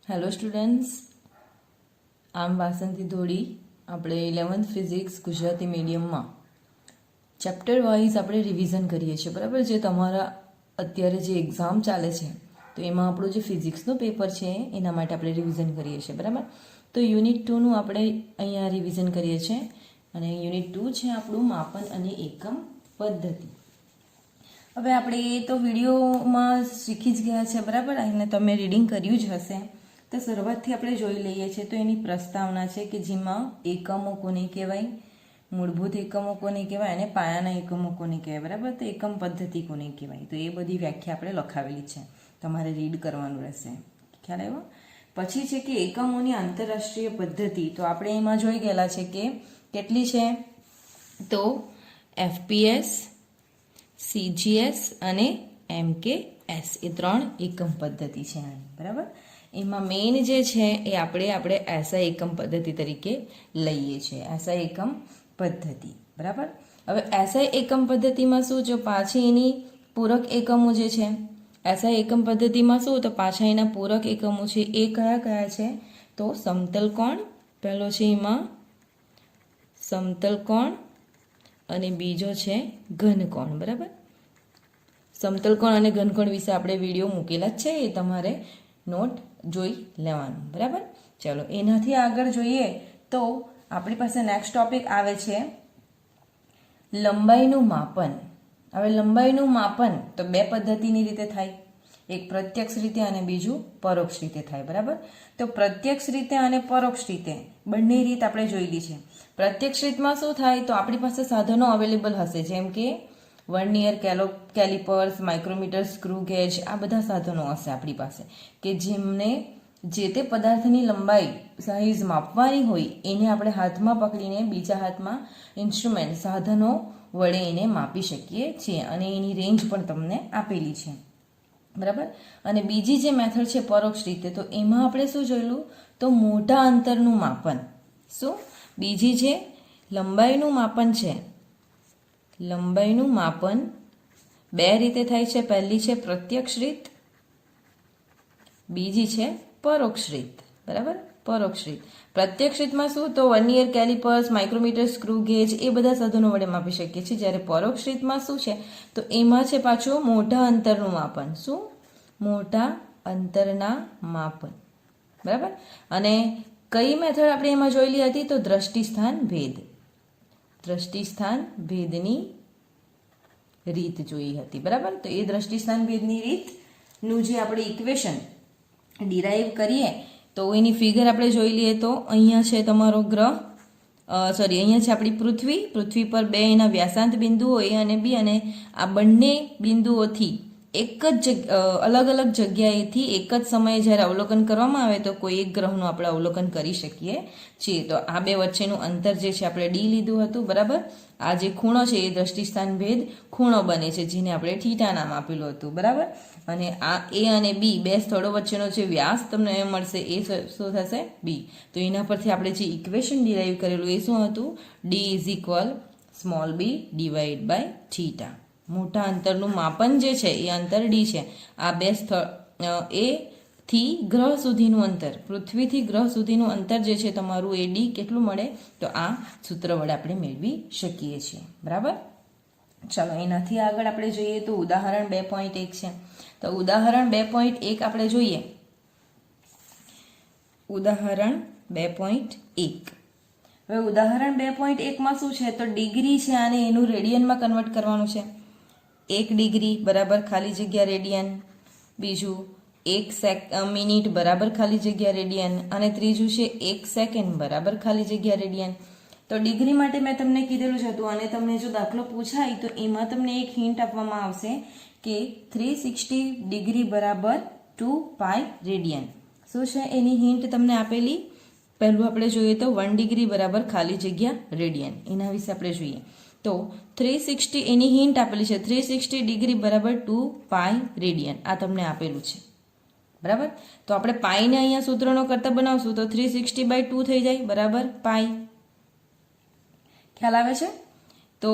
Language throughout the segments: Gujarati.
હેલો સ્ટુડન્ટ્સ, આમ વાસંતી ધોડી. આપણે 11th ફિઝિક્સ ગુજરાતી મીડિયમમાં ચેપ્ટર વાઇઝ આપણે રિવિઝન કરીએ છીએ, બરાબર. જે તમારા અત્યારે જે એક્ઝામ ચાલે છે તો એમાં આપણું જે ફિઝિક્સનું પેપર છે એના માટે આપણે રિવિઝન કરીએ છીએ, બરાબર. તો યુનિટ 2નું આપણે અહીંયા રિવિઝન કરીએ છીએ અને યુનિટ 2 છે આપણું માપન અને એકમ પદ્ધતિ. હવે આપણે એ તો વિડીયોમાં શીખી જ ગયા છે, બરાબર, અને તમે રીડિંગ કર્યું જ હશે. તો શરૂઆતથી આપણે જોઈ લઈએ છીએ. તો એની પ્રસ્તાવના છે કે જેમાં એકમો કોને કહેવાય, મૂળભૂત એકમો કોને કહેવાય અને પાયાના એકમો કોને કહેવાય, બરાબર. તો એકમ પદ્ધતિ કોને કહેવાય, તો એ બધી વ્યાખ્યા આપણે લખાવેલી છે, તમારે રીડ કરવાનું રહેશે. ખ્યાલ આવ્યો? પછી છે કે એકમોની આંતરરાષ્ટ્રીય પદ્ધતિ. તો આપણે એમાં જોઈ ગયેલા છે કે કેટલી છે, તો FPS, CGS અને MKS એ 3 એકમ પદ્ધતિ છે આની, બરાબર. એમાં મેઇન જે છે એ આપણે SI એકમ પદ્ધતિ તરીકે લઈએ છીએ, SI એકમ પદ્ધતિ, બરાબર. હવે SI એકમ પદ્ધતિમાં શું, જો પાછી એની પૂરક એકમો જે છે SI એકમ પદ્ધતિમાં શું, તો પાછા એના પૂરક એકમો છે એ કયા કયા છે, તો સમતલ કોણ પહેલો છે, એમાં સમતલ કોણ અને બીજો છે ઘનકોણ, બરાબર. સમતલ કોણ અને ઘનકોણ વિશે આપણે વિડીયો મૂકેલા જ છે, એ તમારે નોટ જોઈ લેવાનું, બરાબર. ચલો એનાથી આગળ જોઈએ તો આપણી પાસે નેક્સ્ટ ટોપિક આવે છે લંબાઈનું માપન. હવે લંબાઈનું માપન તો બે પદ્ધતિની રીતે થાય, એક પ્રત્યક્ષ રીતે અને બીજું પરોક્ષ રીતે થાય, બરાબર. તો પ્રત્યક્ષ રીતે અને પરોક્ષ રીતે બંને રીત આપણે જોયેલી છે. પ્રત્યક્ષ રીતમાં શું થાય, તો આપણી પાસે સાધનો અવેલેબલ હશે, જેમ કે vernier callipers, micrometer, screw gauge, આ બધા સાધનો હશે આપણી પાસે કે જેમને જે તે પદાર્થની લંબાઈ સાઈઝ માપવાની હોય એને આપણે હાથમાં પકડીને બીજા હાથમાં ઇન્સ્ટ્રુમેન્ટ સાધનો વડે એને માપી શકીએ છીએ અને એની રેન્જ પણ તમને આપેલી છે, બરાબર. અને બીજી જે મેથડ છે પરોક્ષ રીતે, તો એમાં આપણે શું જોયેલું, તો મોટા અંતરનું માપન. શું બીજી જે લંબાઈનું માપન છે, લંબાઈનું માપન બે રીતે થાય છે. પહેલી છે પ્રત્યક્ષ રીત, બીજી છે પરોક્ષ રીત, બરાબર. પરોક્ષ રીત, પ્રત્યક્ષ રીતમાં શું, તો vernier callipers, micrometer, screw gauge એ બધા સાધનો વડે માપી શકીએ છીએ. જ્યારે પરોક્ષ રીતમાં શું છે, તો એમાં છે પાછું મોટા અંતરનું માપન. શું, મોટા અંતરના માપન, બરાબર. અને કઈ મેથડ આપણે એમાં જોયેલી હતી, તો દ્રષ્ટિસ્થાન ભેદ, દ્રષ્ટિસ્થાન ભેદની રીત જોઈ હતી, બરાબર. તો એ દ્રષ્ટિસ્થાન ભેદની રીતનું જે આપણે ઇક્વેશન ડિરાઈવ કરીએ તો એની ફિગર આપણે જોઈ લઈએ. તો અહીંયા છે તમારો ગ્રહ, અહીંયા છે આપણી પૃથ્વી. પૃથ્વી પર બે એના વ્યાસાંત બિંદુઓ A અને B, અને આ બંને બિંદુઓથી એક જ અલગ અલગ જગ્યાએથી એક જ સમયે જ્યારે અવલોકન કરવામાં આવે તો કોઈ એક ગ્રહનું આપણે અવલોકન કરી શકીએ છીએ. તો આ બે વચ્ચેનું અંતર જે છે આપણે D લીધું હતું, બરાબર. આ જે ખૂણો છે એ દ્રષ્ટિસ્થાન ભેદ ખૂણો બને છે, જેને આપણે થીટા નામ આપેલું હતું, બરાબર. અને આ A અને B બે સ્થળો વચ્ચેનો જે વ્યાસ તમને મળશે એ શું થશે, B. તો એના પરથી આપણે જે ઇક્વેશન ડિરાઈવ કરેલું એ શું હતું, D = b divide by theta. મોટા અંતરનું માપન જે છે એ અંતર D છે. આ બે સ્થળ A થી ગ્રહ સુધીનું અંતર, પૃથ્વીથી ગ્રહ સુધીનું અંતર જે છે તમારું એ D કેટલું મળે, તો આ સૂત્ર વડે આપણે મેળવી શકીએ છીએ, બરાબર. ચાલો એનાથી આગળ આપણે જોઈએ તો ઉદાહરણ 2.1 છે. તો ઉદાહરણ 2.1 આપણે જોઈએ. ઉદાહરણ 2.1. હવે ઉદાહરણ 2.1માં શું છે, તો ડિગ્રી છે અને એનું રેડિયનમાં કન્વર્ટ કરવાનું છે. 1 ડિગ્રી બરાબર ખાલી જગ્યા રેડિયન, બીજું 1 મિનિટ બરાબર ખાલી જગ્યા રેડિયન, અને ત્રીજું છે 1 સેકન્ડ બરાબર ખાલી જગ્યા રેડિયન. તો ડિગ્રી માટે મેં તમને કીધેલું જ હતું, અને તમને જો દાખલો પૂછાય તો એમાં તમને એક હિન્ટ આપવામાં આવશે કે 360 ડિગ્રી બરાબર 2 પાઈ રેડિયન. શું છે એની હિન્ટ તમને આપેલી, પહેલું આપણે જોઈએ તો 1 ડિગ્રી બરાબર ખાલી જગ્યા રેડિયન, એના વિશે આપણે જોઈએ. તો 360 એની હિન્ટ આપેલી છે, 360 ડિગ્રી બરાબર 2 પાઈ રેડિયન આ તમને આપેલું છે, બરાબર. તો આપણે પાઈને અહીંયા સૂત્રનો કરતા બનાવશું તો 360/2 થઈ જાય, બરાબર પાઈ. ખ્યાલ આવે છે? તો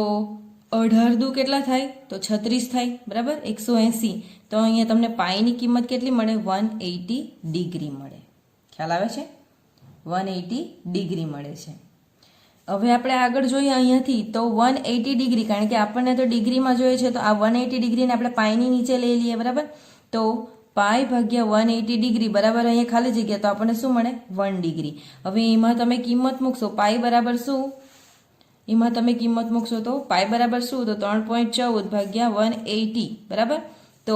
18 કેટલા થાય, તો 36 થાય, બરાબર. 180. તો અહીંયા તમને પાઈની કિંમત કેટલી મળે, 180 ડિગ્રી મળે, ખ્યાલ આવે છે? 180 ડિગ્રી મળે છે. હવે આપણે આગળ જોઈએ અહીંયાથી તો 180 ડિગ્રી, કારણ કે આપણને તો ડિગ્રીમાં જોઈએ છે, તો આ 180 ડિગ્રીને આપણે પાઈની નીચે લઈ લઈએ, બરાબર? તો પાઈ ભાગ્યા 180 ડિગ્રી બરાબર અહીંયા ખાલી જગ્યા, તો આપણને શું મળે? 1 ડિગ્રી. હવે એમાં તમે કિંમત મૂકશો, પાઈ બરાબર શું? એમાં તમે કિંમત મૂકશો તો પાઈ બરાબર શું? તો 3.14 ભાગ્યા 180, બરાબર? તો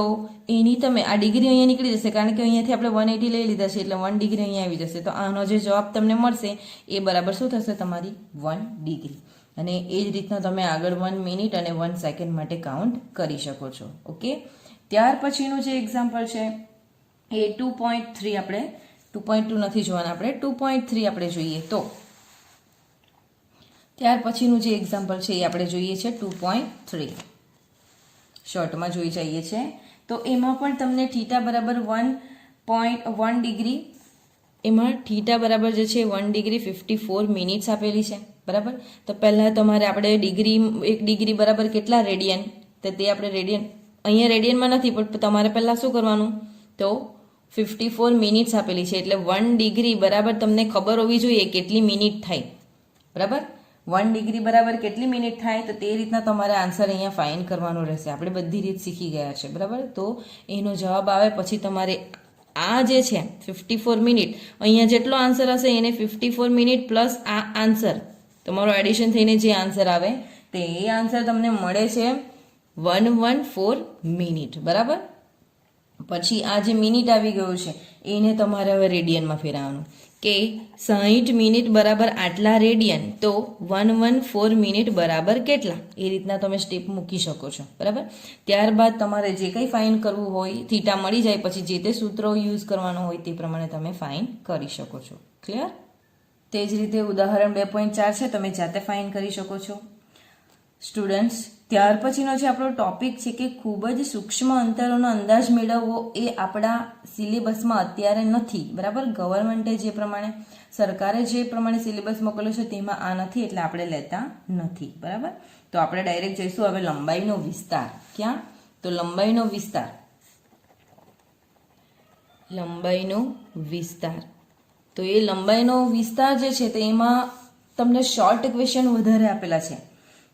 એની તમે આ ડિગ્રી અહીંયા નીકળી જશે, કારણ કે અહીંયાથી આપણે 180 લઈ લીધા છે, એટલે 1 ડિગ્રી અહીંયા આવી જશે. તો આનો જે જવાબ તમને મળશે એ બરાબર શું થશે? તમારી 1 ડિગ્રી. અને એ જ રીતના તમે આગળ 1 મિનિટ અને 1 સેકન્ડ માટે કાઉન્ટ કરી શકો છો. ઓકે, ત્યાર પછીનું જે એક્ઝામ્પલ છે એ 2.3, આપણે 2.2 નથી જોવાના, આપણે 2.3 આપણે જોઈએ. તો ત્યાર પછીનું જે એક્ઝામ્પલ છે એ આપણે જોઈએ છે 2.3, શોર્ટમાં જોઈ જઈએ છે. તો એમાં પણ તમને થીટા બરાબર 1.1 ડિગ્રી, એમાં થીટા બરાબર જે છે 1 ડિગ્રી 54 મિનિટ્સ આપેલી છે, બરાબર? તો પહેલાં તમારે આપણે ડિગ્રી, 1 ડિગ્રી બરાબર કેટલા રેડિયન, તો તે આપણે રેડિયન, અહીંયા રેડિયનમાં નથી, પણ તમારે પહેલાં શું કરવાનું? તો 54 મિનિટ્સ આપેલી છે, એટલે 1 ડિગ્રી બરાબર તમને ખબર હોવી જોઈએ કેટલી મિનિટ થાય, બરાબર? 1 ડિગ્રી બરાબર કેટલી મિનિટ થાય, તો તે રીતના તમારે આન્સર અહીંયા ફાઇન્ડ કરવાનો રહેશે. આપણે બધી રીત શીખી ગયા છે, બરાબર? તો એનો જવાબ આવે પછી તમારે આ જે છે 54 મિનિટ, અહીંયા જેટલો આન્સર હશે એને 54 મિનિટ પ્લસ આ આન્સર, તમારો એડિશન થઈને જે આન્સર આવે તે એ આન્સર તમને મળે છે 114 મિનિટ, બરાબર? પછી આ જે મિનિટ આવી ગયું છે એને તમારે હવે રેડિયનમાં ફેરવવાનું, કે 60 મિનિટ બરાબર આટલા રેડિયન, તો 114 મિનિટ બરાબર કેટલા, એ રીતના તમે સ્ટેપ મૂકી શકો છો, બરાબર? ત્યારબાદ તમારે જે કંઈ ફાઇન કરવું હોય, થીટા મળી જાય પછી જે તે સૂત્રો યુઝ કરવાનો હોય તે પ્રમાણે તમે ફાઇન કરી શકો છો. ક્લિયર? તે જ રીતે ઉદાહરણ 2.4 છે, તમે જાતે ફાઇન કરી શકો છો સ્ટુડન્ટ્સ. ત્યાર પછીનો જે આપણો ટોપિક છે કે ખૂબ જ સૂક્ષ્મ અંતરોનો અંદાજ મેળવવો, એ આપણા સિલેબસમાં અત્યારે નથી, બરાબર? ગવર્મેન્ટે જે પ્રમાણે, સરકારે જે પ્રમાણે સિલેબસ મોકલ્યો છે તેમાં આ નથી, એટલે આપણે લેતા નથી, બરાબર? તો આપણે ડાયરેક્ટ જઈશું હવે લંબાઈનો વિસ્તાર. ક્યાં? તો લંબાઈનો વિસ્તાર, લંબાઈનો વિસ્તાર. તો એ લંબાઈનો વિસ્તાર જે છે તે એમાં તમને શોર્ટ ક્વેશ્ચન વધારે આપેલા છે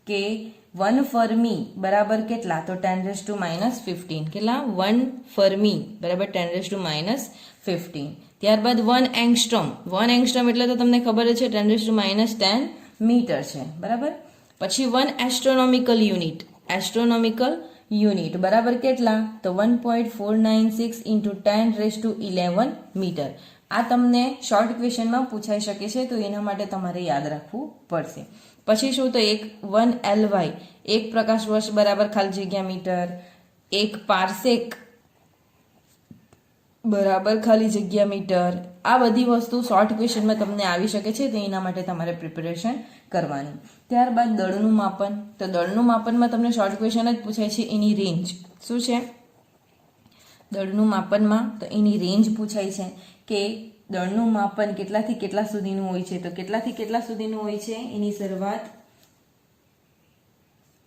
કે 1 ફર્મી બરાબર કેટલા, તો 10⁻⁻15. કેટલા? 1 ફર્મી બરાબર 10⁻⁻15. ત્યારબાદ 1 એંગસ્ટ્રોમ, 1 એંગસ્ટ્રોમ એટલે તો તમને ખબર જ છે 10⁻10 મીટર છે, બરાબર? પછી 1 એસ્ટ્રોનોમિકલ યુનિટ, એસ્ટ્રોનોમિકલ યુનિટ બરાબર કેટલા, તો 1.496 × 10⁻11 મીટર. આ તમને શોર્ટ ક્વેશ્ચનમાં પૂછાઈ શકે છે, તો એના માટે તમારે યાદ રાખવું પડશે. પછી શું, તો 1 LY, 1 પ્રકાશ વર્ષ બરાબર ખાલી જગ્યા મીટર, 1 પાર્સેક બરાબર ખાલી જગ્યા મીટર. આ બધી વસ્તુ શોર્ટ ક્વેશ્ચનમાં તમને આવી શકે છે, તો એના માટે તમારે પ્રિપેરેશન કરવાની. ત્યારબાદ દળનું માપન, તો દળનું માપનમાં તમને શોર્ટ ક્વેશ્ચન જ પૂછાય છે, એની રેન્જ શું છે? દળનું માપનમાં તો એની રેન્જ પૂછાય છે કે દળનું માપન કેટલાથી કેટલા સુધીનું હોય છે, તો કેટલાથી કેટલા સુધીનું હોય છે એની શરૂઆત,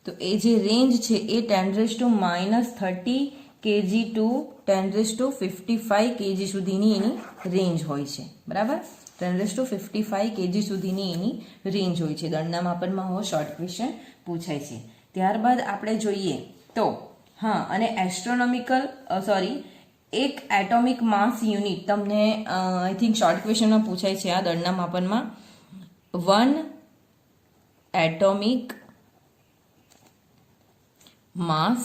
તો એ જે રેન્જ છે એ 10⁻30 kg ટુ 10⁻55 kg સુધીની એની રેન્જ હોય છે, બરાબર? 10⁻55 kg સુધીની એની રેન્જ હોય છે. દળના માપનમાં હો શોર્ટ ક્વેશ્ચન પૂછાય છે. ત્યારબાદ આપણે જોઈએ તો હા, અને એસ્ટ્રોનોમિકલ એક એટોમિક માસ યુનિટ તમને આઈ થિંક શોર્ટ ક્વેશ્ચનમાં પૂછાય છે આ દળના માપનમાં. 1 એટોમિક માસ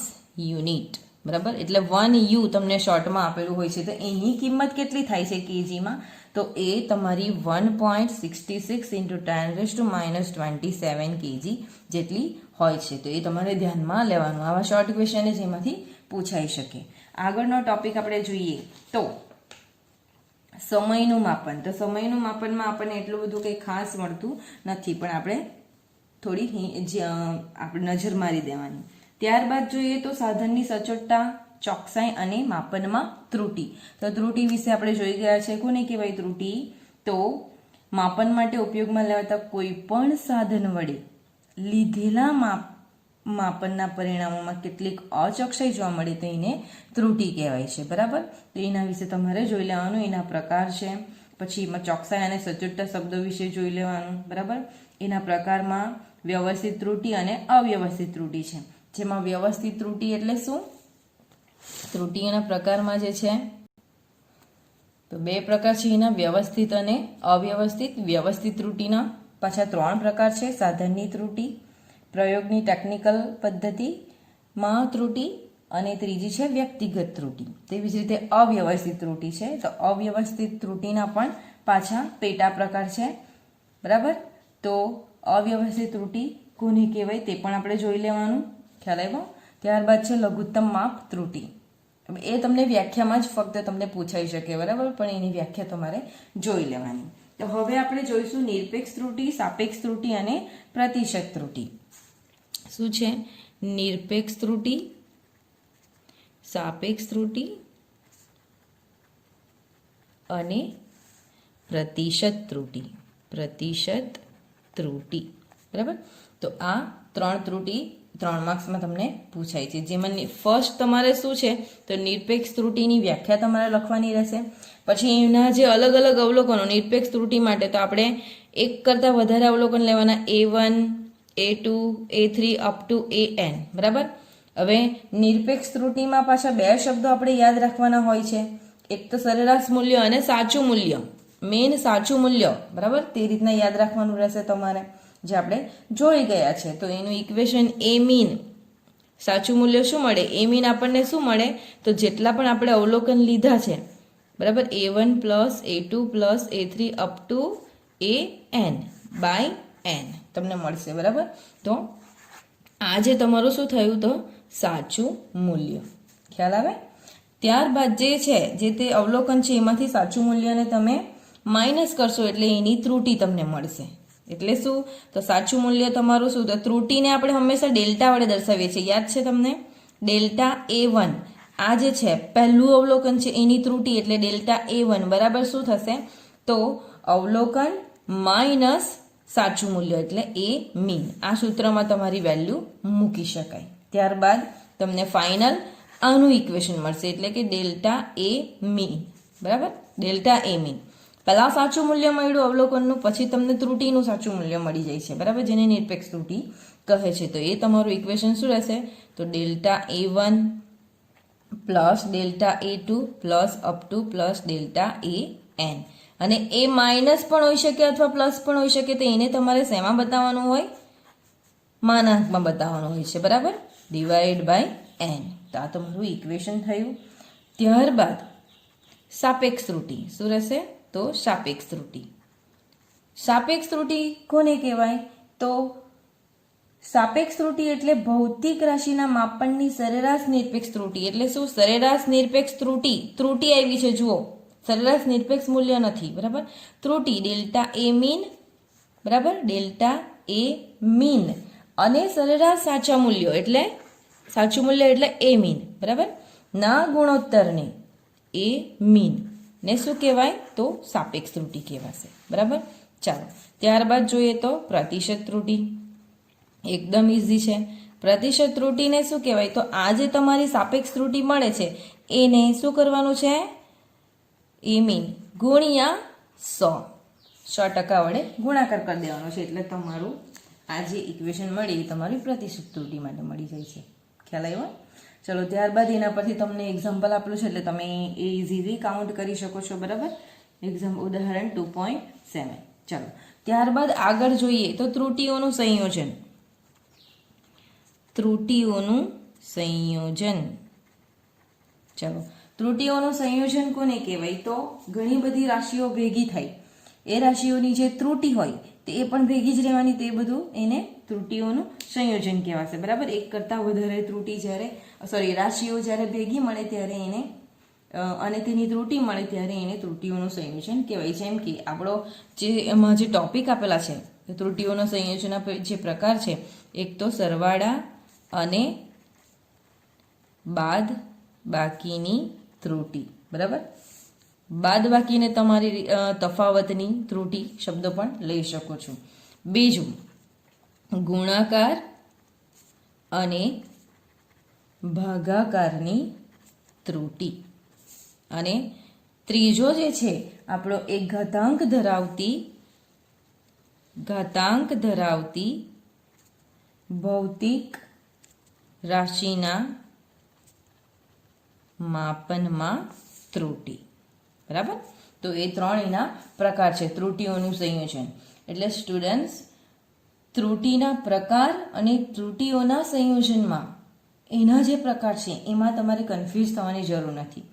યુનિટ, બરાબર? એટલે 1 U તમને શોર્ટમાં આપેલું હોય છે, તો એની કિંમત કેટલી થાય છે કેજીમાં, તો એ તમારી 1.66 × 10⁻27 kg જેટલી હોય છે. તો એ તમારે ધ્યાનમાં લેવાનું, આવા શોર્ટ ક્વેશ્ચન જેમાંથી પૂછાઈ શકે. આગળનો ટોપિક આપણે જોઈએ તો સમયનું માપન. તો સમયનું માપનમાં આપણને એટલું બધું કંઈ ખાસ મળતું નથી, પણ આપણે થોડી આપણે નજર મારી દેવાની. ત્યારબાદ જોઈએ તો સાધનની સચોટતા, ચોકસાઈ અને માપનમાં ત્રુટિ. તો ત્રુટિ વિશે આપણે જોઈ ગયા છે. કોને કહેવાય ત્રુટિ? તો માપન માટે ઉપયોગમાં લેવાતા કોઈ પણ સાધન વડે લીધેલા માપનના પરિણામોમાં કેટલીક અચોકસાઈ જોવા મળે તો એને ત્રુટિ કહેવાય છે, બરાબર? તો એના વિશે તમારે જોઈ લેવાનું. એના પ્રકાર છે, પછી એમાં ચોકસાઈ અને સચોટતા શબ્દો વિશે જોઈ લેવાનું, બરાબર. એના પ્રકારમાં વ્યવસ્થિત ત્રુટિ અને અવ્યવસ્થિત ત્રુટિ છે. જેમાં વ્યવસ્થિત ત્રુટિ એટલે શું? ત્રુટિઓના પ્રકારમાં જે છે તો બે પ્રકાર છે એના, વ્યવસ્થિત અને અવ્યવસ્થિત. વ્યવસ્થિત ત્રુટિના પાછા 3 પ્રકાર છે: સાધનની ત્રુટિ, પ્રયોગની ટેકનિકલ પદ્ધતિમાં ત્રુટિ અને ત્રીજી છે વ્યક્તિગત ત્રુટિ. તેવી જ રીતે અવ્યવસ્થિત ત્રુટિ છે. તો અવ્યવસ્થિત ત્રુટિના પણ પાછા પેટા પ્રકાર છે, બરાબર. તો અવ્યવસ્થિત ત્રુટિ કોને કહેવાય તે પણ આપણે જોઈ લેવાનું, ખ્યાલ આવ્યો. ત્યારબાદ છે લઘુત્તમ માપ ત્રુટિ. એ તમને વ્યાખ્યામાં જ ફક્ત તમને પૂછાઈ શકે, બરાબર, પણ એની વ્યાખ્યા તમારે જોઈ લેવાની. તો હવે આપણે જોઈશું નિરપેક્ષ ત્રુટિ, સાપેક્ષ ત્રુટિ અને પ્રતિશત ત્રુટિ. શું છે? નિરપેક્ષ ત્રુટિ, સાપેક્ષ ત્રુટિ અને પ્રતિશત ત્રુટિ. પ્રતિશત ત્રુટિ, બરાબર. તો આ 3 ત્રુટિ 3 માર્ક્સમાં તમને પૂછાય છે. જેમાં ફર્સ્ટ તમારે શું છે તો નિરપેક્ષ ત્રુટિની વ્યાખ્યા તમારે લખવાની રહેશે. પછી એના જે અલગ અલગ અવલોકનો નિરપેક્ષ ત્રુટિ માટે, તો આપણે એક કરતાં વધારે અવલોકન લેવાના, A1, A2, A3 up to AN, બરાબર. હવે નિરપેક્ષ ત્રુટિમાં પાછા 2 શબ્દો આપણે યાદ રાખવાના હોય છે. એક તો સરેરાશ મૂલ્ય અને સાચું મૂલ્ય, મેઇન સાચું મૂલ્ય, બરાબર. તે રીતના યાદ રાખવાનું રહેશે તમારે, જે આપણે જોઈ ગયા છે. તો એનું ઇક્વેશન A મીન, સાચું મૂલ્ય શું મળે? A મીન આપણને શું મળે? તો જેટલા પણ આપણે અવલોકન લીધા છે, બરાબર, A1 plus A2 plus A3 up to AN by N તમને મળશે, બરાબર. તો આ જે તમારું શું થયું? તો સાચું મૂલ્ય, ખ્યાલ આવે. ત્યારબાદ જે છે, જે તે અવલોકન છે એમાંથી સાચું મૂલ્યને તમે માઇનસ કરશો એટલે એની ત્રુટિ તમને મળશે. એટલે શું? તો સાચું મૂલ્ય તમારું શું? તો ત્રુટિને આપણે હંમેશા ડેલ્ટા વડે દર્શાવીએ છીએ, યાદ છે તમને? ડેલ્ટા A1, આ જે છે પહેલું અવલોકન છે એની ત્રુટિ એટલે ડેલ્ટા A1 બરાબર શું થશે? તો અવલોકન માઇનસ સાચું મૂલ્ય એટલે A મીન. આ સૂત્રમાં તમારી વેલ્યુ મૂકી શકાય. ત્યારબાદ તમને ફાઇનલ આનું ઇક્વેશન મળશે એટલે કે ડેલ્ટા A મીન, બરાબર. ડેલ્ટા A મીન પહેલા સાચું મૂલ્ય મળ્યું અવલોકનનું, પછી તમને ત્રુટિનું સાચું મૂલ્ય મળી જાય છે, બરાબર, જેને નિરપેક્ષ ત્રુટિ કહે છે. તો એ તમારું ઇક્વેશન શું રહેશે? તો delta A1 plus delta A2 plus up to plus delta AN. અને એ માઇનસ પણ હોઈ શકે અથવા પ્લસ પણ હોઈ શકે. તો એને તમારે શેમાં બતાવવાનું હોય? માનાંકમાં બતાવવાનું હોય છે, બરાબર, ડિવાઈડ બાય N. તો આ તમારું ઇક્વેશન થયું. ત્યારબાદ સાપેક્ષ ત્રુટિ શું રહેશે? તો સાપેક્ષ ત્રુટિ. સાપેક્ષ ત્રુટિ કોને કહેવાય? તો સાપેક્ષ ત્રુટિ એટલે ભૌતિક રાશિના માપનની સરેરાશ નિરપેક્ષ ત્રુટિ. એટલે શું? સરેરાશ નિરપેક્ષ ત્રુટિ, ત્રુટિ આવી છે જુઓ, સરેરાશ નિરપેક્ષ મૂલ્ય નથી, બરાબર. ત્રુટિ ડેલ્ટા A મીન, બરાબર, ડેલ્ટા A મીન અને સરેરાશ સાચા મૂલ્યો એટલે સાચું મૂલ્ય એટલે A મીન, બરાબર, ના ગુણોત્તરને A મીન ને શું કહેવાય? તો સાપેક્ષ ત્રુટિ કહેવાશે, બરાબર. ચાલો ત્યારબાદ જોઈએ તો પ્રતિશત ત્રુટિ. એકદમ ઇઝી છે. પ્રતિશત ત્રુટિને શું કહેવાય? તો આ જે તમારી સાપેક્ષ ત્રુટિ મળે છે એને શું કરવાનું છે? A મીન ગુણ્યા 100% વડે ગુણાકાર કરી દેવાનો છે. એટલે તમારું આ જે ઇક્વેશન મળી એ તમારી પ્રતિશત ત્રુટિ માટે મળી જાય છે. ખ્યાલ આવ્યો? ચલો ત્યારબાદ એના પરથી તમને એક્ઝામ્પલ આપેલું છે એટલે તમે એ ઇઝીલી કાઉન્ટ કરી શકો છો, બરાબર. ઉદાહરણ 2.7. ચલો ત્યારબાદ આગળ જોઈએ તો ત્રુટિઓનું સંયોજન. ત્રુટિઓનું સંયોજન. ચલો ત્રુટિઓનું સંયોજન કોને કહેવાય? તો ઘણી બધી રાશિઓ ભેગી થાય, એ રાશિઓની જે ત્રુટિ હોય તે એ પણ ભેગી જ રહેવાની, તે બધું એને ત્રુટિઓનું સંયોજન કહેવાશે, બરાબર. એક કરતાં વધારે ત્રુટિ જ્યારે રાશિઓ જ્યારે ભેગી મળે ત્યારે એને અને તેની ત્રુટિ મળે ત્યારે એને ત્રુટિઓનું સંયોજન કહેવાય. જેમ કે આપણો જે એમાં જે ટોપિક આપેલા છે ત્રુટિઓના સંયોજન જે પ્રકાર છે, એક તો સરવાળા અને બાદ બાકીની ત્રુટિ, બરાબર. બાદ બાકીને તમારી તફાવતની ત્રુટિ શબ્દો પણ લઈ શકો છો. બીજું ગુણાકાર અને ભાગાકારની ત્રુટિ. અને ત્રીજો જે છે આપણો એક ઘાતાંક ધરાવતી ભૌતિક રાશિના માપનમાં ત્રુટિ. બરાબર? તો એ 3 એના પ્રકાર છે ત્રુટિઓનું સંયોજન. એટલે સ્ટુડન્ટ્સ, ત્રુટિના પ્રકાર અને ત્રુટિઓના સંયોજનમાં એના જે પ્રકાર છે એમાં તમારે કન્ફ્યુઝ થવાની જરૂર નથી.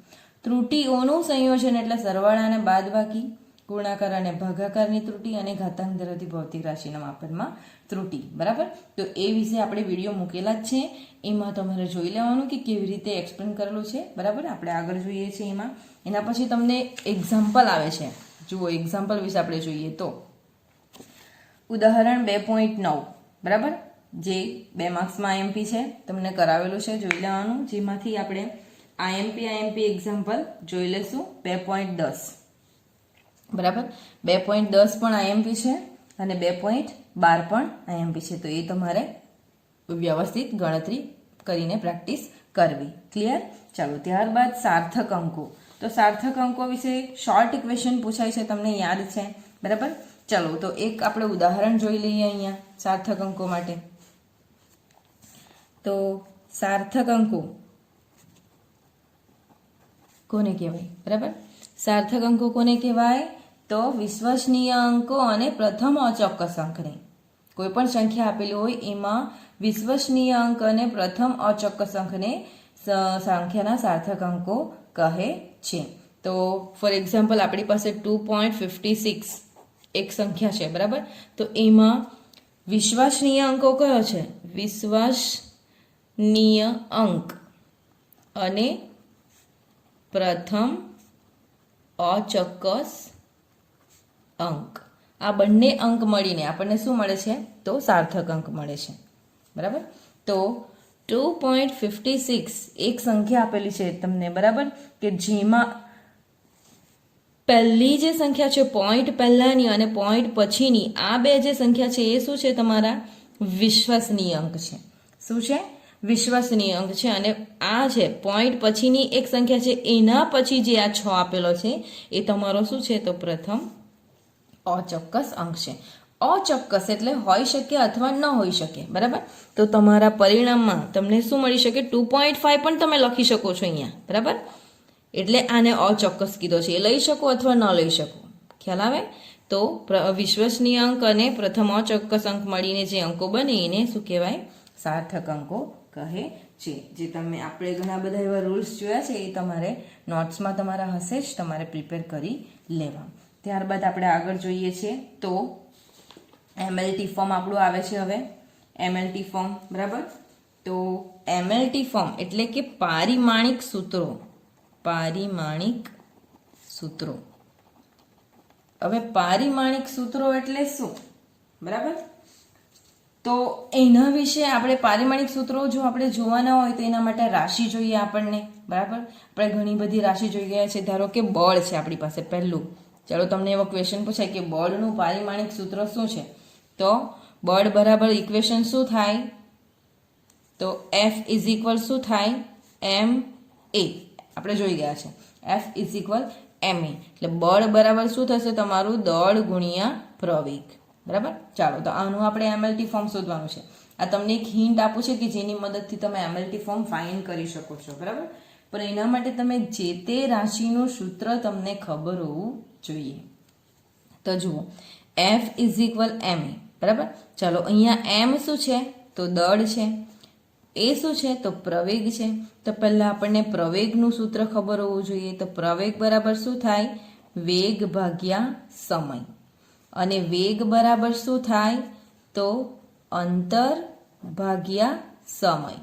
ત્રુટિઓનું સંયોજન એટલે સરવાળા અને બાદબાકી, ગુણાકાર અને ભાગાકારની ત્રુટિ અને ઘાતાંક ધરાવતી ભૌતિક રાશિના માપનમાં ત્રુટિ. બરાબર? તો એ વિશે આપણે વિડીયો મૂકેલા જ છે, એમાં તમારે જોઈ લેવાનું કે કેવી રીતે એક્સપ્લેન કરેલું છે. બરાબર? આપણે આગળ જોઈએ છીએ એમાં. એના પછી તમને એક્ઝામ્પલ આવે છે. જુઓ, એક્ઝામ્પલ વિશે આપણે જોઈએ તો ઉદાહરણ 2.9. બરાબર? જે 2 માર્ક્સમાં આઈએમપી છે, તમને કરાવેલું છે, જોઈ લેવાનું. જેમાંથી આપણે આઈએમપી એક્ઝામ્પલ જોઈ લેશું 2.10. બરાબર? 2.10 પણ આઈએમપી છે અને 2.12 પણ આઈએમપી છે. તો એ તમારે વ્યવસ્થિત ગણતરી કરીને પ્રેક્ટિસ કરવી. ક્લિયર? ચાલો, ત્યારબાદ સાર્થક અંકો. તો સાર્થક અંકો વિશે શોર્ટ ઇક્વેશન પૂછાય છે, તમને યાદ છે. બરાબર? ચાલો, તો એક આપણે ઉદાહરણ જોઈ લઈએ અહીંયા સાર્થક અંકો માટે. તો સાર્થક અંકો કોને કહેવાય? બરાબર? સાર્થક અંકો કોને કહેવાય? તો વિશ્વસનીય અંકો અને પ્રથમ અચોક્કસ અંકને. કોઈ પણ સંખ્યા આપેલી હોય એમાં વિશ્વસનીય અંક અને પ્રથમ અચોક્કસ અંકને સંખ્યાના સાર્થક અંકો કહે છે. તો ફોર એક્ઝામ્પલ આપણી પાસે 2.56 એક સંખ્યા છે. બરાબર? તો એમાં વિશ્વસનીય અંકો કયો છે? વિશ્વસનીય અંક અને પ્રથમ અચોક્કસ અંક, આ બંને અંક મળીને આપણને શું મળે છે? તો સાર્થક અંક મળે છે. બરાબર? તો 2.56 એક સંખ્યા આપેલી છે તમને. બરાબર? કે જેમાં પહેલી જે સંખ્યા છે પોઈન્ટ પહેલાની અને પોઈન્ટ પછીની, આ બે જે સંખ્યા છે એ શું છે? તમારા વિશ્વસનીય અંક છે. શું છે? વિશ્વસનીય અંક છે. અને આ છે પોઈન્ટ પછીની એક સંખ્યા છે, એના પછી જે આ 6 આપેલો છે એ તમારો શું છે? તો પ્રથમ અચોક્કસ અંક છે. અચોક્કસ એટલે હોઈ શકે અથવા ન હોઈ શકે. બરાબર? તો તમારા પરિણામમાં તમને શું મળી શકે? 2.5 પણ તમે લખી શકો છો અહીંયા. બરાબર? એટલે આને અચોક્કસ કીધો છે. એ લઈ શકો અથવા ન લઈ શકો. ખ્યાલ આવે? તો વિશ્વસનીય અંક અને પ્રથમ અચોક્કસ અંક મળીને જે અંકો બને એને શું કહેવાય? સાર્થક અંકો કહે છે. જે તમે આપણે ઘણા બધા એવા રૂલ્સ જોયા છે, એ તમારે નોટ્સમાં તમારા હશે જ, તમારે પ્રિપેર કરી લેવા. ત્યારબાદ આપણે આગળ જોઈએ છીએ તો એમએલટી ફોર્મ આપણું આવે છે. હવે એમએલટી ફોર્મ. બરાબર? તો એમએલટી ફોર્મ એટલે કે પારિમાણિક સૂત્રો. પારિમાણિક સૂત્રો. હવે પારિમાણિક સૂત્રો એટલે શું? બરાબર? તો એના વિશે આપણે પારિમાણિક સૂત્રો જો આપણે જોવાના હોય તો એના માટે રાશિ જોઈએ આપણને. બરાબર? આપણે ઘણી બધી રાશિ જોઈ ગયા છે. ધારો કે બળ છે આપણી પાસે પહેલું. ચાલો, તમને એવો ક્વેશ્ચન પૂછાય કે બળનું પારિમાણિક સૂત્ર શું છે? તો બળ બરાબર ઇક્વેશન શું થાય? તો F ઇઝ ઇક્વલ શું થાય? ma. આપણે જોઈ ગયા છે F ઇઝ ઇક્વલ ma. એટલે બળ બરાબર શું થશે? તમારું દળ ગુણ્યા પ્રવેગ. બરાબર? ચાલો, તો આનું આપણે એમએલટી ફોર્મ શોધવાનું છે. આ તમને એક હિન્ટ આપું છે કે જેની મદદથી તમે એમએલટી ફોર્મ ફાઇન્ડ કરી શકો છો. બરાબર? પણ એના માટે તમે જે તે રાશિનું સૂત્ર તમને ખબર હોવું જોઈએ. તો જુઓ, F ઇઝ ઇક્વલ ma. બરાબર? ચાલો, અહીંયા m શું છે? તો દળ છે. એ શું છે? તો પ્રવેગ છે. તો પહેલા આપણને પ્રવેગનું સૂત્ર ખબર હોવું જોઈએ. તો પ્રવેગ બરાબર શું થાય? વેગ ભાગ્યા સમય. અને વેગ બરાબર શું થાય? તો અંતર ભાગ્યા સમય.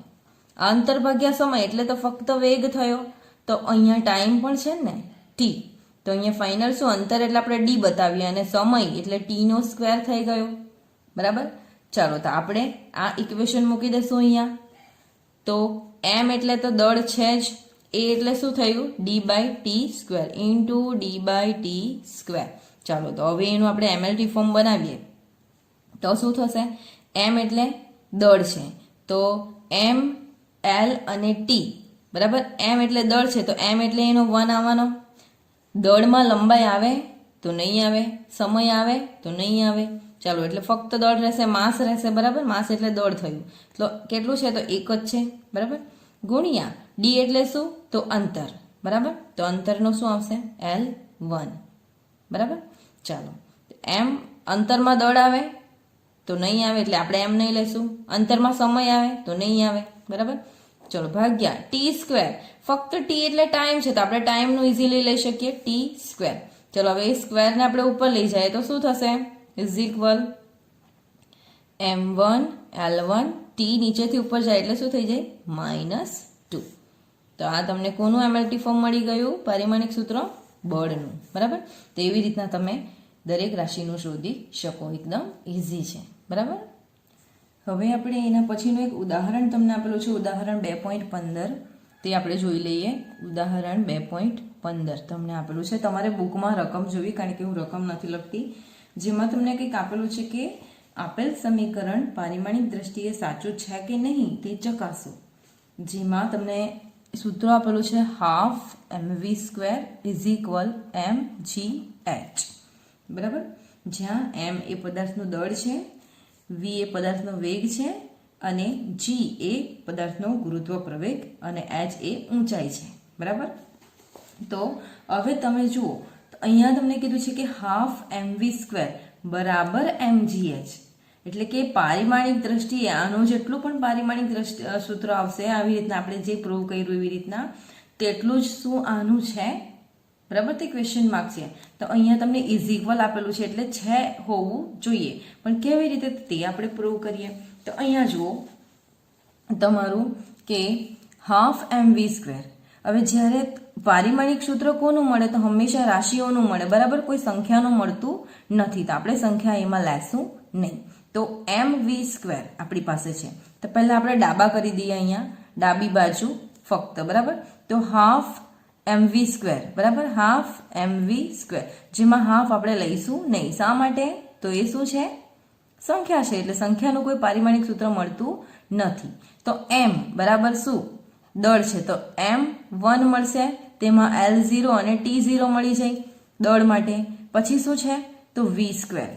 અંતર ભાગ્યા સમય એટલે તો ફક્ત વેગ થયો. તો અહીંયા ટાઈમ પણ છે ને, t. તો અહીંયા ફાઇનલ શું? અંતર એટલે આપણે d બતાવીએ અને સમય એટલે t નો સ્ક્વેર થઈ ગયો. બરાબર? ચાલો, તો આપણે આ ઇક્વેશન મૂકી દઈશું અહીંયા. તો m એટલે તો દળ છે જ. એ એટલે શું થયું? d/t² into d/t². ચાલો, તો હવે એનું આપણે એમએલટી ફોર્મ બનાવીએ તો શું થશે? m એટલે દળ છે, તો m, l અને t. બરાબર? m એટલે દળ છે તો m એટલે એનો 1 આવવાનો. દળમાં લંબાઈ આવે તો નહીં આવે, સમય આવે તો નહીં આવે. ચાલો એટલે ફક્ત દળ રહેશે, માસ રહેશે, બરાબર. માસ એટલે દળ થયું. તો કેટલું છે? તો 1 જ છે, બરાબર. ગુણ્યા ડી એટલે શું? તો અંતર, બરાબર. તો અંતરનું શું આવશે? L1, બરાબર. ચાલો એમ અંતરમાં દળ આવે તો નહીં આવે એટલે આપણે એમ નહીં લઈશું. અંતરમાં સમય આવે તો નહીં આવે, બરાબર. ચલો ભાગ્યા ટી સ્ક્વેર. ફક્ત ટી એટલે ટાઈમ છે તો આપણે ટાઈમનું ઇઝીલી લઈ શકીએ, ટી સ્ક્વેર. ચલો હવે એ સ્ક્વેરને આપણે ઉપર લઈ જાય તો શું થશે? Is equal m1 L1 T નીચેથી ઉપર જાય એટલે શું થઈ જાય? -2. તો આ તમને કોનું એમએલટી ફોર્મ મળી ગયું? પારિમાણિક સૂત્ર બળનું, બરાબર. તો એવી રીતના તમે દરેક રાશિનું શોધી શકો, એકદમ ઇઝી છે, બરાબર. હવે આપણે એના પછીનું એક ઉદાહરણ તમને આપેલું છે, ઉદાહરણ 2.15. તે આપણે જોઈ લઈએ. ઉદાહરણ 2.15 તમને આપેલું છે. તમારે બુકમાં રકમ જોવી, કારણ કે હું રકમ નથી લખતી. જેમાં તમને કંઈક આપેલું છે કે આપેલ સમીકરણ પારિમાણિક દ્રષ્ટિએ સાચું છે કે નહીં તે ચકાસો. જેમાં તમને સૂત્ર આપેલું છે ½ mv² mgh, બરાબર. જ્યાં m એ પદાર્થનું દળ છે, v એ પદાર્થનો વેગ છે અને g એ પદાર્થનો ગુરુત્વ પ્રવેગ અને h એ ઊંચાઈ છે, બરાબર. તો હવે તમે જુઓ તો અહીંયા તમને કીધું છે કે ½ mv² બરાબર mgh, એટલે કે પારિમાણિક દ્રષ્ટિએ આનું જેટલું પણ પારિમાણિક સૂત્ર આવશે, આવી રીતના આપણે જે પ્રૂવ કર્યું એવી રીતના, તેટલું જ શું આનું છે, બરાબર. તે ક્વેશ્ચન માર્ક છે. તો અહીંયા તમને ઇઝ ઇક્વલ આપેલું છે એટલે છે હોવું જોઈએ, પણ કેવી રીતે તે આપણે પ્રૂવ કરીએ. તો અહીંયા જુઓ તમારું કે ½ mv². હવે જ્યારે પારિમાણિક સૂત્ર કોનું મળે? તો હંમેશા રાશિઓનું મળે, બરાબર. કોઈ સંખ્યાનું મળતું નથી, તો આપણે સંખ્યા એમાં લેશું નહીં. તો mv² આપણી પાસે છે. તો પહેલા આપણે ડાબા કરી દઈએ, અહીંયા ડાબી બાજુ ફક્ત, બરાબર. તો ½ mv², બરાબર. ½ mv², જેમાં હાફ આપણે લઈશું નહીં. શા માટે? તો એ શું છે? સંખ્યા છે, એટલે સંખ્યાનું કોઈ પારિમાણિક સૂત્ર મળતું નથી. તો m બરાબર શું? દળ છે, તો m1 મળશે. તેમાં L0 અને T0 મળી જાય દળ માટે. પછી શું છે? તો v².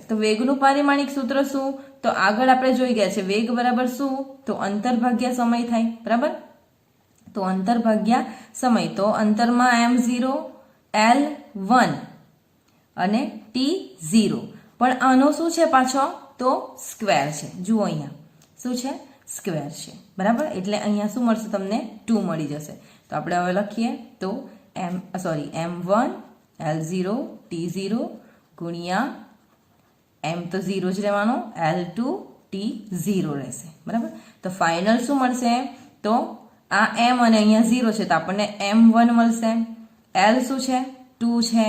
તો વેગનું પારિમાણિક સૂત્ર શું? તો આગળ આપણે જોઈ ગયા છે, વેગ બરાબર શું? તો અંતર ભાગ્યા સમય થાય, બરાબર. તો અંતર ભાગ્યા સમય. તો અંતરમાં m0, L1 અને T0. પણ આનો શું છે પાછો? તો સ્ક્વેર છે. જુઓ અહીંયા શું છે? સ્ક્વેર છે, બરાબર. એટલે અહીંયા શું મળશે? તમને 2 મળી જશે. તો આપણે હવે લખીએ તો m1 L0 T0 ગુણ્યા m તો 0 જ રહેવાનો, L2 T0 રહેશે, બરાબર. તો ફાઇનલ શું મળશે? તો આ m અને અહીંયા 0 છે, તો આપણને m1 મળશે, L શું છે? 2 છે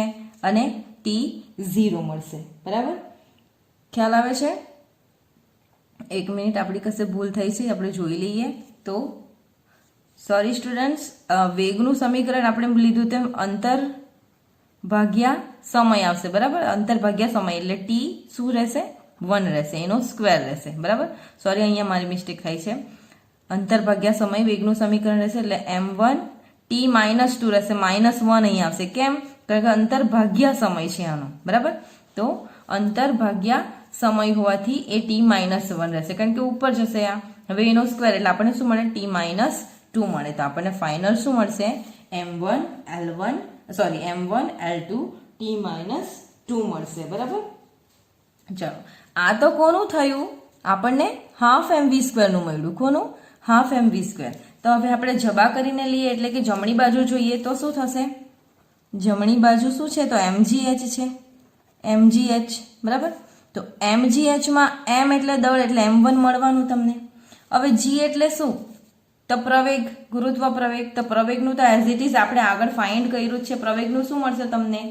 અને T0 મળશે, બરાબર. ખ્યાલ આવે છે? એક મિનિટ, આપણી કશે ભૂલ થઈ છે, આપણે જોઈ લઈએ. તો સોરી સ્ટુડન્ટ્સ, વેગનું સમીકરણ આપણે લીધું તેમ અંતર ભાગ્યા સમય આવશે, બરાબર. અંતર ભાગ્યા સમય એટલે ટી શું રહેશે? 1 રહેશે, એનો સ્ક્વેર રહેશે, બરાબર. સોરી, અહીંયા મારી મિસ્ટેક થઈ છે. અંતર ભાગ્યા સમય વેગનું સમીકરણ રહેશે એટલે m1 t -2 રહેશે, -1 અહીંયા આવશે. કેમ? કારણ કે અંતર ભાગ્યા સમય છે આનો, બરાબર. તો અંતર ભાગ્યા સમય હોવાથી એ t -1 રહેશે, કારણ કે ઉપર જશે આ. હવે એનો સ્ક્વેર એટલે આપણને શું મળે? t -2 મળે. તો આપણને ફાઇનલ શું મળશે? m1 L2 t -2 મળશે, બરાબર. ચાલો, આ તો કોનું થયું? આપણને ½ mv² નું મળ્યું. કોનું? ½ mv². તો હવે આપણે જબા કરીને લઈએ, એટલે કે જમણી બાજુ જોઈએ તો શું થશે? જમણી બાજુ શું છે? તો mgh છે, mgh, બરાબર. તો mgh માં m એટલે દળ એટલે m1 મળવાનું તમને. હવે g એટલે શું? તો પ્રવેગ, ગુરુત્વ પ્રવેગ. તો પ્રવેગનું તો એઝ ઇટ ઇઝ આપણે આગળ ફાઇન્ડ કર્યું છે. પ્રવેગનું શું મળશે તમને?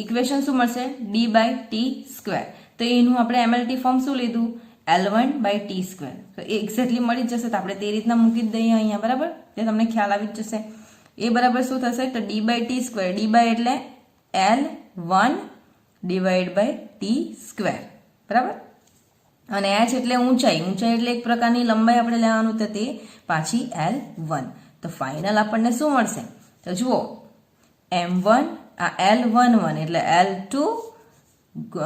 ઇક્વેશન શું મળશે? d/t². તો એનું આપણે એમએલટી ફોર્મ શું લીધું? L1/t². તો એ એક્ઝેક્ટલી મળી જ જશે. તો આપણે તે રીતના મૂકી જ દઈએ અહીંયા, બરાબર. તે તમને ખ્યાલ આવી જ જશે. એ બરાબર શું થશે? તો d/t². d એટલે L1/t², બરાબર. અને h એટલે ઊંચાઈ. ઊંચાઈ એટલે એક પ્રકારની લંબાઈ આપણે લેવાનું, તો તે પાછી L1. તો ફાઇનલ આપણને શું મળશે? તો જુઓ m1 આ L11 એટલે L2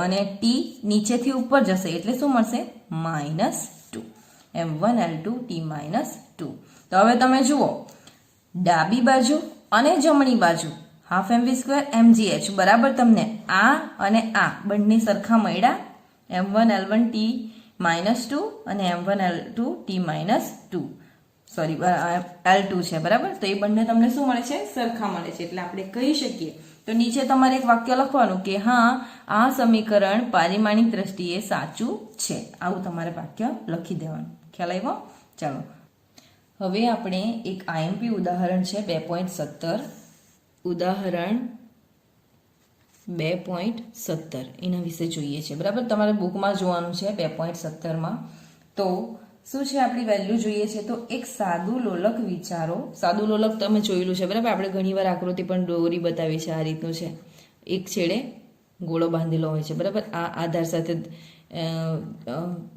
અને ટી નીચેથી ઉપર જશે એટલે શું મળશે -2 m1 L2 t -2. તો હવે તમે જુઓ ડાબી બાજુ અને જમણી બાજુ હાફ mv² mgh બરાબર તમને આ અને આ બંને સરખા મળ્યા m1 L1 t -2 અને m1 L2 t -2 sorry L2 છે બરાબર. તો એ બંને તમને શું મળે છે સરખા મળે છે એટલે આપણે કહી શકીએ. તો નીચે તમારે એક વાક્ય લખવાનું કે હા આ સમીકરણ પારિમાણિક દ્રષ્ટિએ સાચું છે, આવું તમારે વાક્ય લખી દેવાનું. ખ્યાલ આવ્યો? ચાલો હવે આપણે એક આઈએમપી ઉદાહરણ છે 2.17 ઉદાહરણ 2.17 એના વિશે જોઈએ છે બરાબર. તમારે બુકમાં જોવાનું છે 2.17માં. તો શું છે આપણી વેલ્યુ જોઈએ છે તો એક સાદું લોલક વિચારો. સાદું લોલક તમે જોયેલું છે બરાબર. આપણે ઘણીવાર આકૃતિ પણ દોરી બતાવી છે. આ રીતનું છે, એક છેડે ગોળો બાંધેલો હોય છે બરાબર. આ આધાર સાથે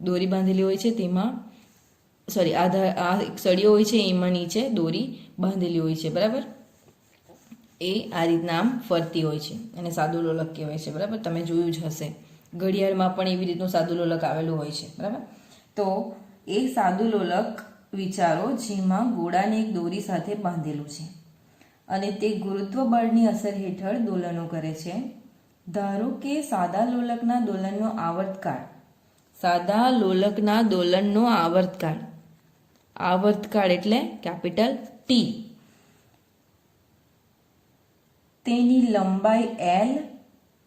દોરી બાંધેલી હોય છે, તેમાં સોરી આધાર આ એક સળિયો હોય છે, એમાં નીચે દોરી બાંધેલી હોય છે બરાબર. એ આ રીતના આમ ફરતી હોય છે અને સાદું લોલક કહેવાય છે બરાબર. તમે જોયું જ હશે, ઘડિયાળમાં પણ એવી રીતનું સાદું લોલક આવેલું હોય છે બરાબર. તો એ સાદું લોલક વિચારો જેમાં ગોળાને એક દોરી સાથે બાંધેલું છે અને તે ગુરુત્વ બળની અસર હેઠળ દોલનો કરે છે. ધારો કે સાદા લોલકના દોલનનો આવર્તકાળ, સાદા લોલકના દોલનનો આવર્તકાળ એટલે કેપિટલ ટી, તેની લંબાઈ L,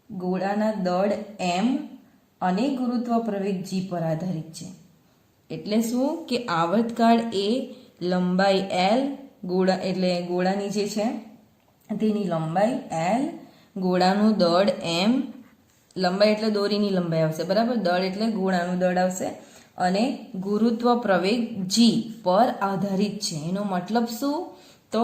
ગોળાના દળ m અને ગુરુત્વ પ્રવેગ g પર આધારિત છે. એટલે શું કે આવર્તકાળ એ લંબાઈ L, ગોળા એટલે ગોળાની જે છે તેની લંબાઈ L, ગોળાનું દળ m, લંબાઈ એટલે દોરીની લંબાઈ આવશે બરાબર, દળ એટલે ગોળાનું દળ આવશે અને ગુરુત્વ પ્રવેગ g પર આધારિત છે. એનો મતલબ શું? તો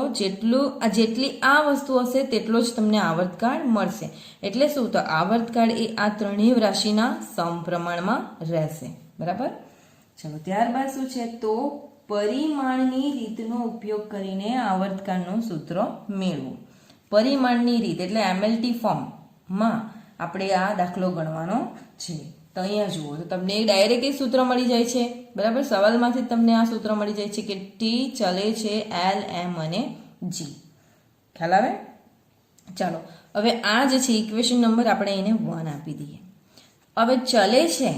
જેટલી આ વસ્તુ હશે તેટલો જ તમને આવર્તકાળ મળશે. એટલે શું? તો આવર્તકાળ એ આ ત્રણેય રાશિના સમપ્રમાણમાં રહેશે બરાબર. ચલો ત્યારબાદ શું છે તો પરિમાણની રીતનો ઉપયોગ કરીને આવર્તકાળનું સૂત્ર મેળવો. પરિમાણની રીત એટલે MLT ફોર્મમાં આપણે આ દાખલો ગણવાનો છે. તો અહીંયા જુઓ તો તમને ડાયરેક્ટ એ સૂત્ર મળી જાય છે બરાબર. સવાલમાંથી તમને આ સૂત્ર મળી જાય છે કે ટી ચલે છે L, M અને G. ખ્યાલ આવે? ચાલો હવે આ જે છે ઇક્વેશન નંબર આપણે એને 1 આપી દઈએ. હવે ચલે છે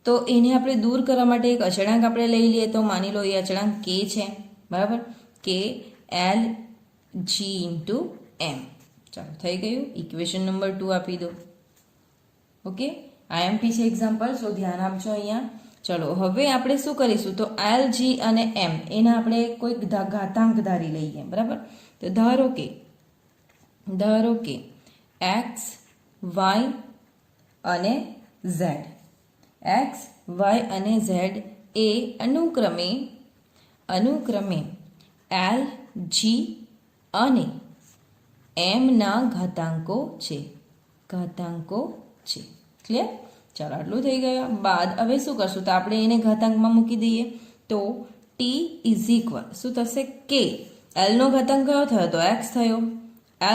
તો એને આપણે દૂર કરવા માટે એક અચળાંક આપણે લઈ લઈએ. તો માની લો એ અચળાંક k છે બરાબર, k L G × M. ચાલો થઈ ગયું. ઇક્વેશન નંબર 2 આપી દો. ઓકે, IMP છે એક્ઝામ્પલ, સો ધ્યાન આપજો અહીંયા. ચલો હવે આપણે શું કરીશું તો L, G અને M એના આપણે કોઈક ઘાતાંક ધારી લઈએ બરાબર. તો ધારો કે x, y અને z, x, y અને z એ અનુક્રમે L, G અને M ના ઘાતાંકો છે. ક્લિયર? ચાલો આટલું થઈ ગયા બાદ હવે શું કરશું તો આપણે એને ઘાતાંકમાં મૂકી દઈએ. તો t ઇઝ ઇક્વલ શું થશે k, L નો ઘાતાંક કયો થયો તો x થયો,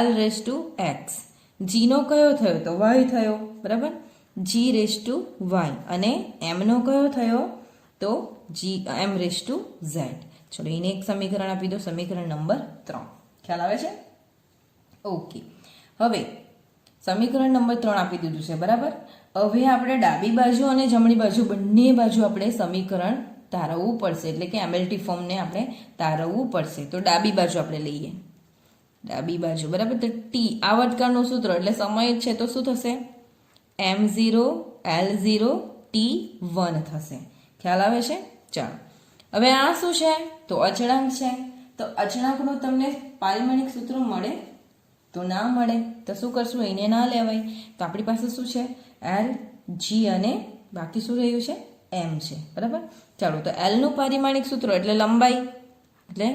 L⁻x, G નો કયો થયો તો y થયો બરાબર, G⁻y અને M નો કયો થયો તો M⁻z. ચલો એને એક સમીકરણ આપી દો, સમીકરણ નંબર 3. ખ્યાલ આવે છે? ઓકે, હવે સમીકરણ નંબર 3 આપી દીધું છે બરાબર. હવે આપણે ડાબી બાજુ અને જમણી બાજુ બંને બાજુ આપણે સમીકરણ તારવવું પડશે, એટલે કે MLT ફોર્મને આપણે તારવવું પડશે. તો ડાબી બાજુ આપણે લઈએ, ડાબી બાજુ બરાબર. તો ટી આવર્તકાળનું સૂત્ર એટલે સમય છે તો શું થશે m0 L0 t1 થશે. ખ્યાલ આવે છે? ચાલો હવે આ શું છે તો અચળાંક છે. તો અચળાંકનું તમને પારિમાણિક સૂત્ર મળે તો ના મળે તો શું કરશું, એને ના લેવાય. તો આપણી પાસે શું છે L, G અને બાકી શું રહ્યું છે M છે બરાબર. ચાલો તો L નું પારિમાણિક સૂત્ર એટલે લંબાઈ, એટલે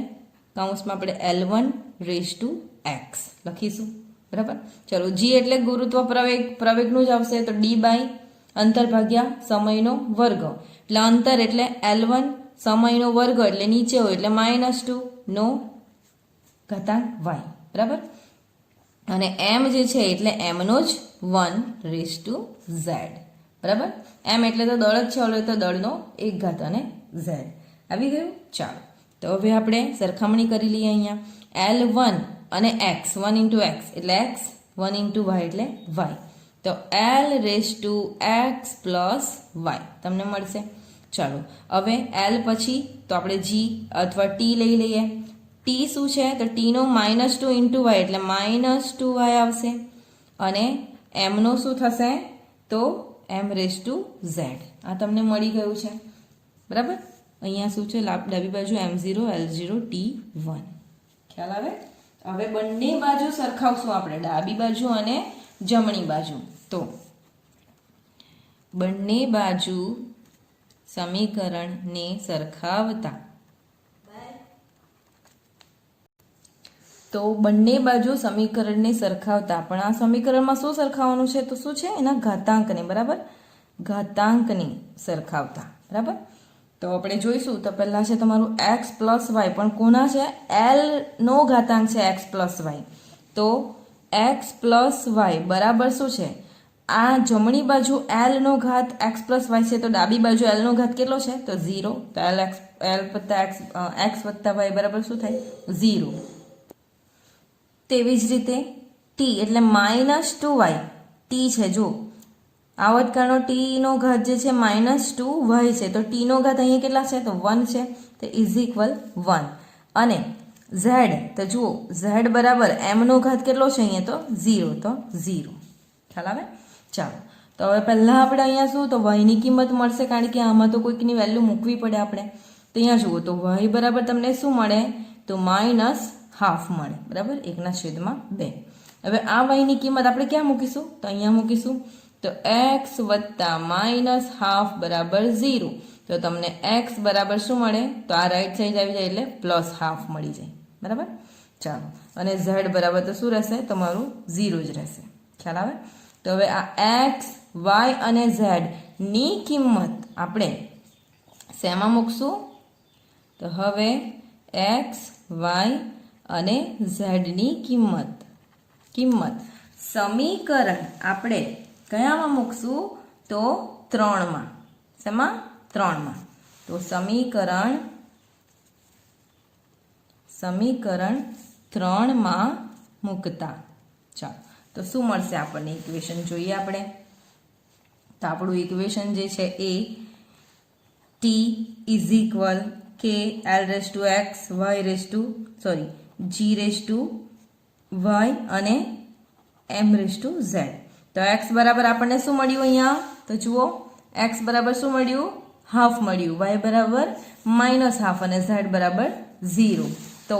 કૌંસમાં આપણે L1⁻x લખીશું બરાબર. ચલો G એટલે ગુરુત્વ પ્રવેગનું જ આવશે તો d બાય અંતર ભાગ્યા સમયનો વર્ગ, એટલે અંતર એટલે L1, સમયનો વર્ગ એટલે નીચે હોય એટલે -2 નો ઘાતાંક y બરાબર. અને m જે છે એટલે mનો જ 1/z, બરાબર. m એટલે તો દળ જ છે, ઓલરેડી તો દળનો 1 ઘાત અને z આવી ગયું. ચાલો તો હવે આપણે સરખામણી કરી લઈએ. અહીંયા L1 અને x 1 into x એટલે x, 1 into y એટલે y. તો L(x + y) તમને મળશે. ચાલો હવે L પછી તો આપણે g અથવા t લઈ લઈએ. t શું છે તો t નો -2 into y એટલે -2y આવશે. અને m નો શું થશે તો m(z). આ તમને મળી ગયું છે, બરાબર. અહીંયા શું છે ડાબી બાજુ m0 L0 t1. ખ્યાલ આવે. હવે બંને બાજુ સરખાવશું આપણે, ડાબી બાજુ અને જમણી બાજુ. તો બંને બાજુ સમીકરણને સરખાવતા પણ આ સમીકરણમાં શું સરખાવવાનું છે તો શું છે એના ઘાતાંકને, બરાબર. ઘાતાંકને સરખાવતા, બરાબર. તો આપણે જોઈશું. તો પહેલા છે તમારું x + y, પણ કોના છે L નો ઘાતાંક છે x + y. તો x + y બરાબર શું છે, આ જમણી બાજુ L નો ઘાત x + y છે, તો ડાબી બાજુ L નો ઘાત કેટલો છે તો 0. તો x + y બરાબર શું થાય 0. તેવી જ રીતે t એટલે -2y, t છે જો આવતકાળનો t નો ઘાત જે છે -2y છે, તો t નો ઘાત અહીંયા કેટલા છે તો 1 છે, તો = 1. અને z તો જુઓ z બરાબર m નો ઘાત કેટલો છે અહીંયા તો 0, તો 0. ખ્યાલ આવે. ચાલો તો હવે પહેલાં આપણે અહીંયા શું તો y ની કિંમત મળશે, કારણ કે આમાં તો કોઈકની વેલ્યુ મૂકવી પડે આપણે. તો અહીંયા જુઓ તો y બરાબર તમને શું મળે તો -½ મળે, બરાબર, 1/2. હવે આ y ની કિંમત આપણે ક્યાં મૂકીશું તો અહીંયા મૂકીશું. તો x + -½ બરાબર 0. તો તમને x બરાબર શું મળે તો આ રાઈટ સાઈડ આવી જાય એટલે +½ મળી જાય, બરાબર. ચાલો અને z બરાબર તો શું રહેશે તમારું 0 જ રહેશે. ખ્યાલ આવે. તો હવે આ x, y અને z ની કિંમત આપણે શેમાં મૂકશું તો હવે x, y અને z ની કિંમત સમીકરણ આપણે કયામાં મૂકશું તો 3માં. શેમાં 3માં. તો સમીકરણ 3માં મૂકતા ચાલો તો શું મળશે આપણને ઇક્વેશન જોઈએ આપણે. તો આપણું ઇક્વેશન જે છે એ t = k L(x) y અને m(z). તો x બરાબર આપણને શું મળ્યું અહીંયા તો જુઓ x બરાબર શું મળ્યું ½ મળ્યું, y બરાબર -½ અને z બરાબર 0. તો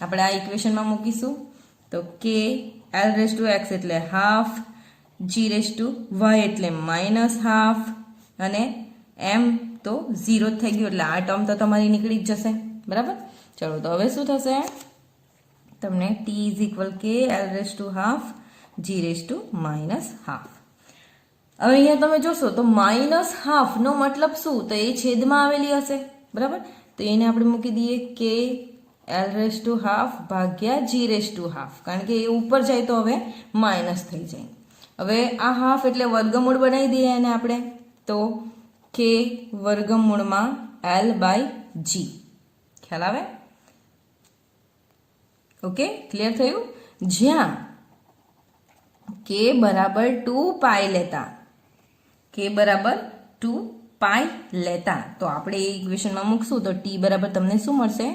આપણે આ ઇક્વેશનમાં મૂકીશું. તો k L(x) એટલે ½, g(y) એટલે -½ અને m તો 0 જ થઈ ગયું, એટલે આ ટર્મ તો તમારી નીકળી જ જશે, બરાબર. ચલો તો હવે શું થશે તમને t = k L(½ g(-12). હવે અહીંયા તમે જોશો તો -½ નો મતલબ શું તો એ છેદમાં આવેલી હશે, બરાબર. તો એને આપણે મૂકી દઈએ k L(½ g(-12), કારણ કે એ ઉપર જાય તો હવે માઇનસ થઈ જાય. હવે આ હાફ એટલે વર્ગમૂળ બનાવી દઈએ એને આપણે. તો k વર્ગમૂળમાં L/g. ખ્યાલ આવે. ઓકે, ક્લિયર થયું. જ્યાં k બરાબર 2π લેતા તો આપણે એ ઇક્વેશનમાં મૂકશું. તો t બરાબર તમને શું મળશે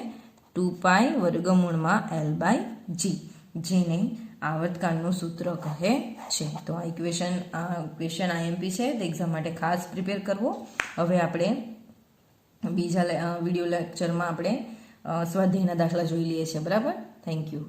2π વર્ગમૂળમાં L/g, જેને આવર્તકાળનું સૂત્ર કહે છે. તો આ ક્વેશ્ચન IMP છે, તો એક્ઝામ માટે ખાસ પ્રિપેર કરવો. હવે આપણે બીજા વિડીયો લેક્ચરમાં આપણે સ્વાધ્યાયના દાખલા જોઈ લઈએ છીએ, બરાબર. Thank you.